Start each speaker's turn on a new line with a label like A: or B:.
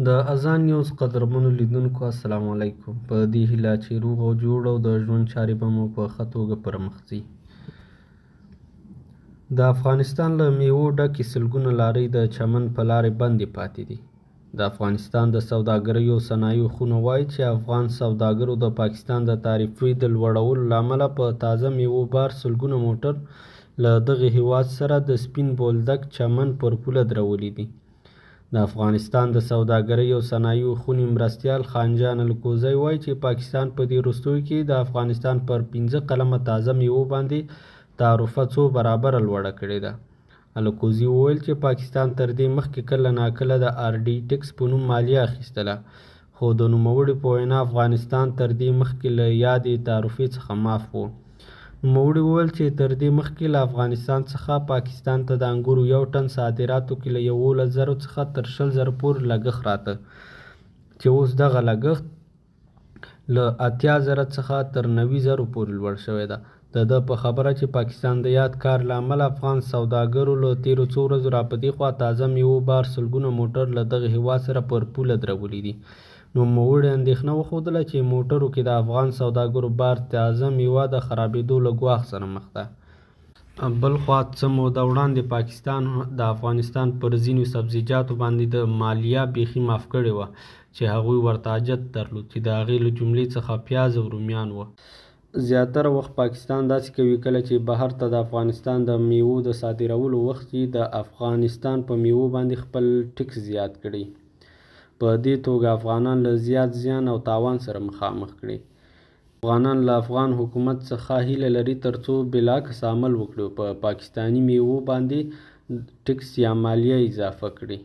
A: د اذان نیوز قدرمنو لیدونکو السلام علیکم. په دې هیله چې روغ او جوړ او د ژوند چارې به مو په ښه توګه پرمخ ځي. د افغانستان له میوو ډکې سلګونه لارۍ د چمن په لارې بندې پاتې دي. د افغانستان د سوداګرۍ او صنایعو خونه وایي چې افغان سوداګرو د پاکستان د تعرفې د لوړولو له امله په تازه میوو بار سلګونه موټر له دغه هیواد سره د سپین بولدک چمن پر پوله درولي دي. د افغانستان د سوداګرۍ او صنایعو خونې مرستیال خانجان الکوزی وایي چې پاکستان په دې وروستیو کې د افغانستان پر 15 قلمه تازه میوو باندې تعرفه څو برابره لوړه کړې ده. الکوزي وویل چې پاکستان تر دې مخکې کله ناکله د آر ډي ټکس په نوم مالیه اخیستله، خو د نوموړي په وینا افغانستان تر دې مخکې له یادې تعرفې څخه معاف و. نوموړي وویل چې تر دې مخکې له افغانستان څخه پاکستان ته د انګورو یو ټن صادراتو کې له 11,000 څخه تر 20,000 پورې لګښت راته، چې اوس دغه لګښت له 80,000 څخه تر 90,000 پورې لوړ شوی ده. د ده په خبره چې پاکستان د یاد کار له امله افغان سوداګرو له تېرو څو ورځو را په دې خوا تازه میوو بار سلګونه موټر له دغه هېواد سره پر پوله درولي دي. نوموړي اندېښنه وښودله چې موټرو کې د افغان سوداګرو بار تازه میوه د خرابېدو له ګواښ سره مخ ده. بل خوا څه موده وړاندې پاکستان د افغانستان پر ځینو سبزیجاتو باندې د مالیه بیخي معاف کړې وه چې هغوی ورته حاجت درلود، چې د هغې له جملې څخه پیاز او رومیان وه. زیاتره وخت پاکستان داسې کوي کله چې بهر ته د افغانستان د میوو د صادرولو وخت یې د افغانستان په میوو باندې خپل ټکس زیات کړي. په دې توګه افغانان له زیات زیان او تاوان سره مخامخ کړي. افغانان له افغان حکومت څخه هیله لري ترڅو بلاکس عمل وکړي، په پاکستاني میوو باندې ټکس یا مالیه اضافه کړي.